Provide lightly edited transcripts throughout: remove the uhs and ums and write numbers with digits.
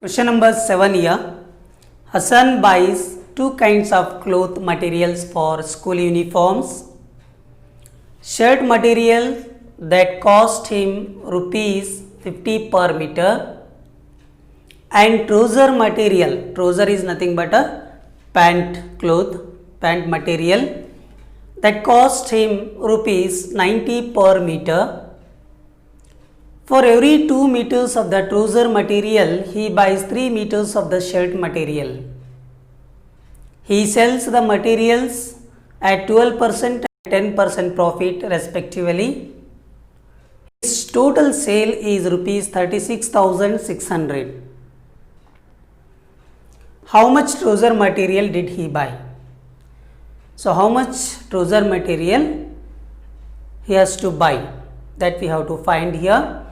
Question number 7 here. Hassan buys two kinds of cloth materials for school uniforms. Shirt material that cost him rupees 50 per meter and trouser material, trouser is nothing but a pant material that cost him rupees 90 per meter. For every 2 meters of the trouser material, he buys 3 meters of the shirt material. He sells the materials at 12% and 10% profit respectively. His total sale is rupees 36,600. How much trouser material did he buy? So, how much trouser material he has to buy, that we have to find here.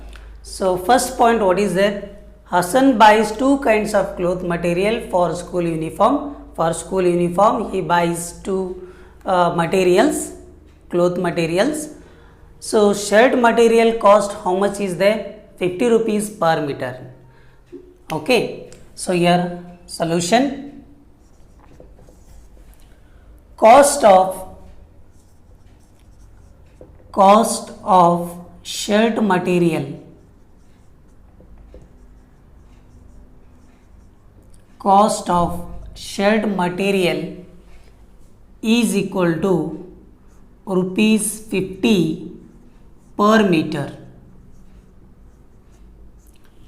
So, first point, what is that? Hassan buys two kinds of cloth material for school uniform. For school uniform, he buys two materials, cloth materials. So, shirt material cost, how much is there? 50 rupees per meter. Okay. So, here solution. Cost of shirt material. Cost of shirt material is equal to rupees 50 per meter.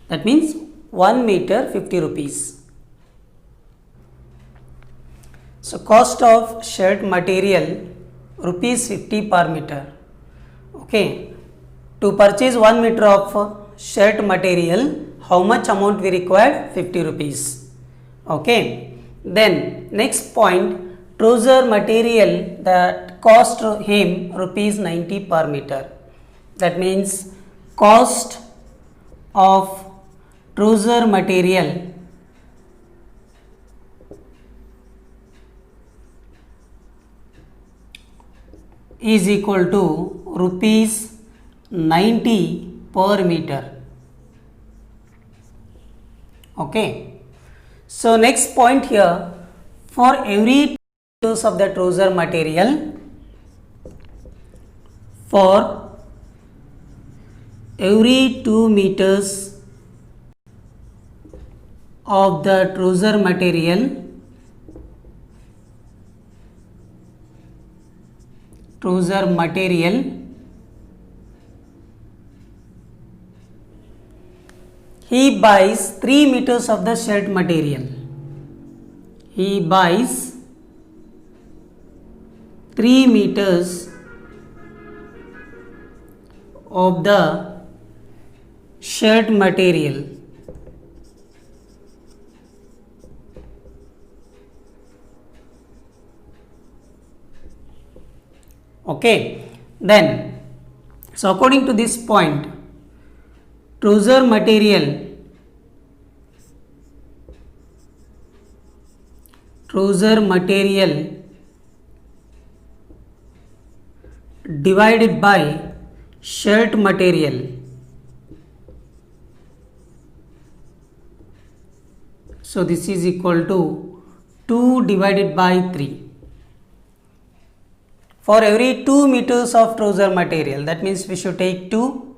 That means 1 meter 50 rupees. So, cost of shirt material rupees 50 per meter. Okay. To purchase 1 meter of shirt material, how much amount we required? 50 rupees. Okay. Then next point, trouser material that cost him rupees 90 per meter. That means cost of trouser material is equal to rupees 90 per meter. Okay. So, next point here, for every meters of the trouser material, for every 2 meters of the trouser material, he buys 3 meters of the shirt material. He buys 3 meters of the shirt material. Okay. Then, so according to this point, trouser material divided by shirt material. So, this is equal to 2 divided by 3. For every 2 meters of trouser material, that means we should take 2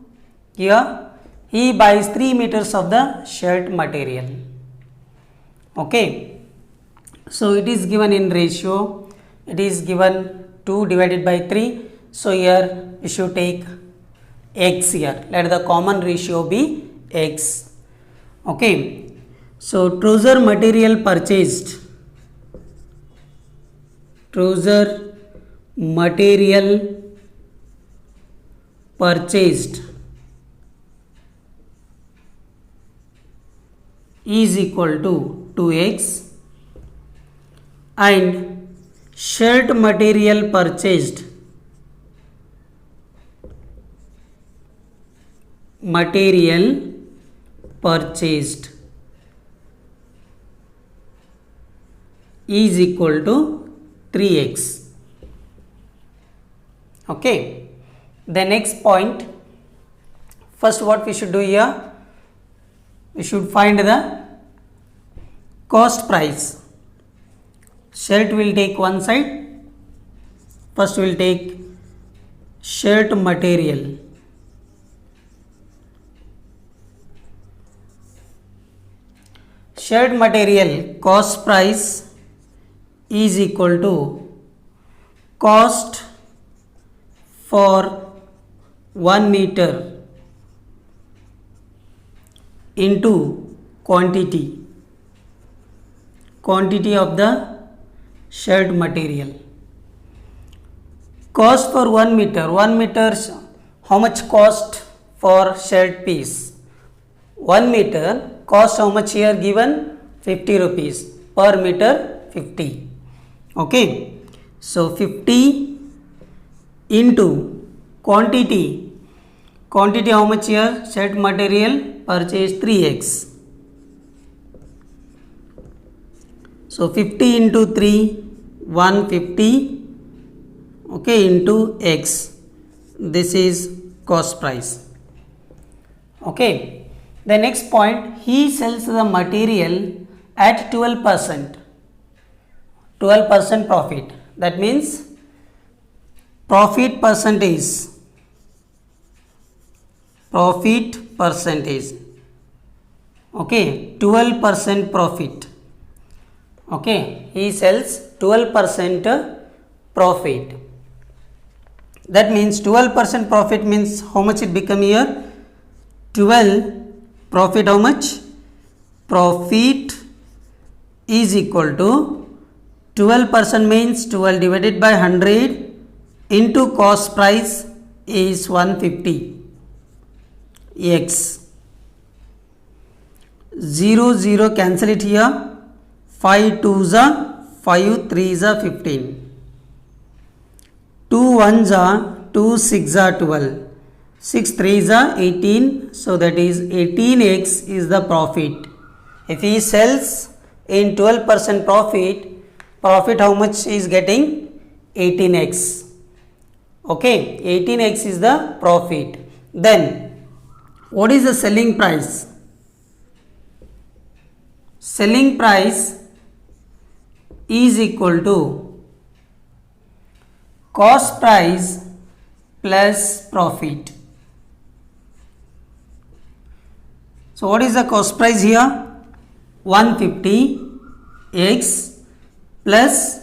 here. He buys 3 meters of the shirt material. Okay. So, it is given in ratio, it is given 2 divided by 3. So, here we should take x here, let the common ratio be x. Okay. So, trouser material purchased is equal to 2x and shirt material purchased is equal to 3x. Okay. The next point, first what we should do here, we should find the cost price. Shirt will take one side. First we will take shirt material. Shirt material cost price is equal to cost for 1 meter into quantity of the shirt material. Cost for 1 meter, how much cost for shirt piece? 1 meter cost how much here given? 50 rupees per meter, 50. Okay, so 50 into quantity how much here? Shirt material purchase 3x. So 50 into 3, 150, okay, into x. This is cost price. Okay, the next point, he sells the material at 12% profit. That means profit percentage. Okay, 12% profit. Okay, he sells 12% profit. That means 12% profit means how much it become here? 12 profit how much? Profit is equal to 12% means 12 divided by 100 into cost price is 150 x. 0 0 cancel it here. 5 2s are 5 3s are 15. 2 1s are 2 6s are 12. 6 3s are 18. So that is 18x is the profit. If he sells in 12% profit how much is getting? 18x. Okay, 18x is the profit. Then what is the selling price? Selling price is equal to cost price plus profit. So what is the cost price here? 150x plus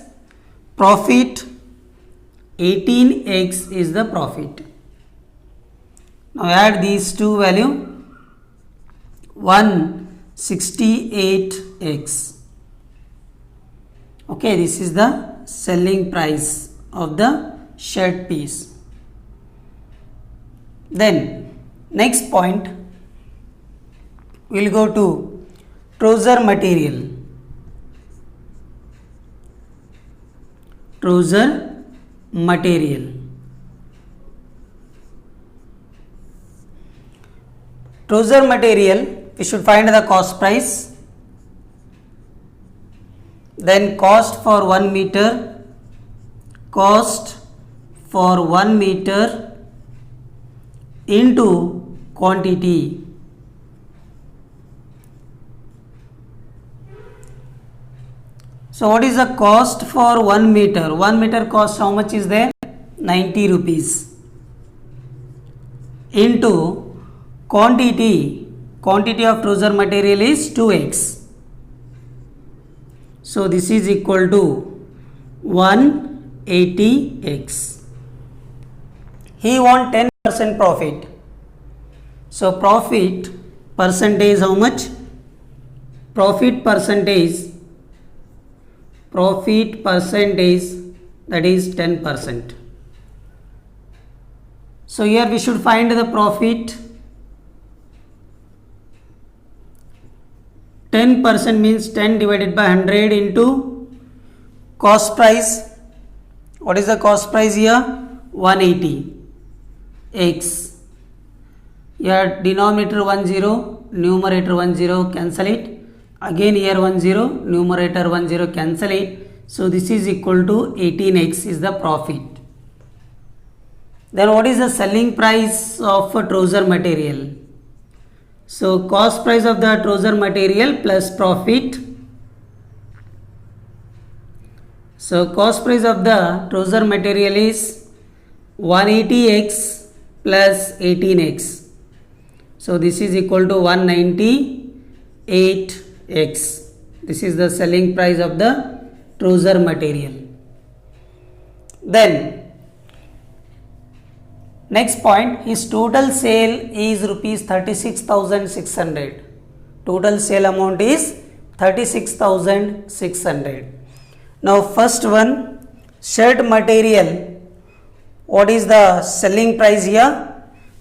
profit 18x is the profit. Now add these two value, 168x. Okay, this is the selling price of the shirt piece. Then next point, we will go to trouser material. Trouser material. Trouser material, we should find the cost price. Then cost for 1 meter. Cost for 1 meter into quantity. So what is the cost for 1 meter? 1 meter cost how much is there? 90 rupees. Into quantity of trouser material is 2x. So this is equal to 180x. He want 10% profit. So profit percentage how much? Profit percentage that is 10%. So here we should find the profit. 10% means 10 divided by 100 into cost price. What is the cost price here? 180x. Here denominator 10, numerator 10, cancel it. Again here 10, numerator 10, cancel it. So this is equal to 18x is the profit. Then what is the selling price of a trouser material? So cost price of the trouser material plus profit So cost price of the trouser material is 180x plus 18x. So this is equal to 198x. This is the selling price of the trouser material. Then next point, his total sale is rupees 36,600. Total sale amount is 36,600. Now first one, shirt material. What is the selling price here?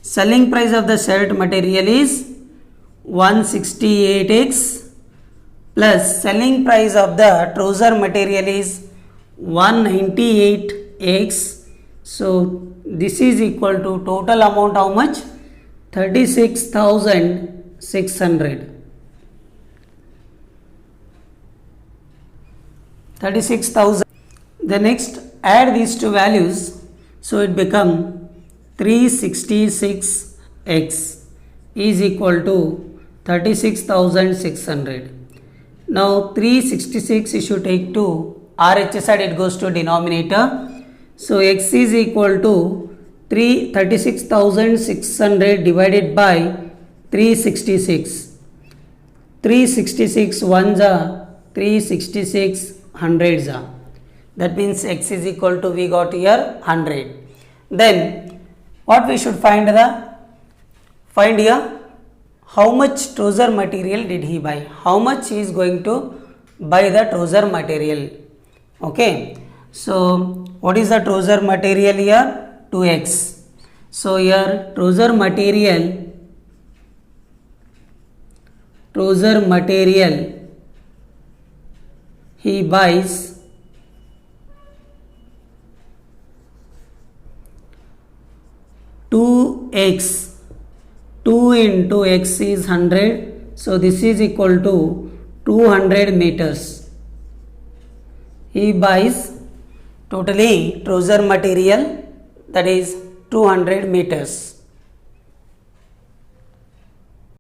Selling price of the shirt material is 168x plus selling price of the trouser material is 198x. So this is equal to total amount how much? 36,600. 36,000. The next, add these two values, so it become 366x is equal to 36,600. Now 366 you should take to RHS side, it goes to denominator. So x is equal to 36,600 divided by 366. 366 ones are 366 hundreds are. That means x is equal to, we got here 100. Then what we should find here, how much trouser material did he buy? How much he is going to buy the trouser material? Okay. So what is the trouser material here? 2x. So here trouser material he buys 2x. 2 into x is 100. So this is equal to 200 meters. He buys totally trouser material, that is 200 meters.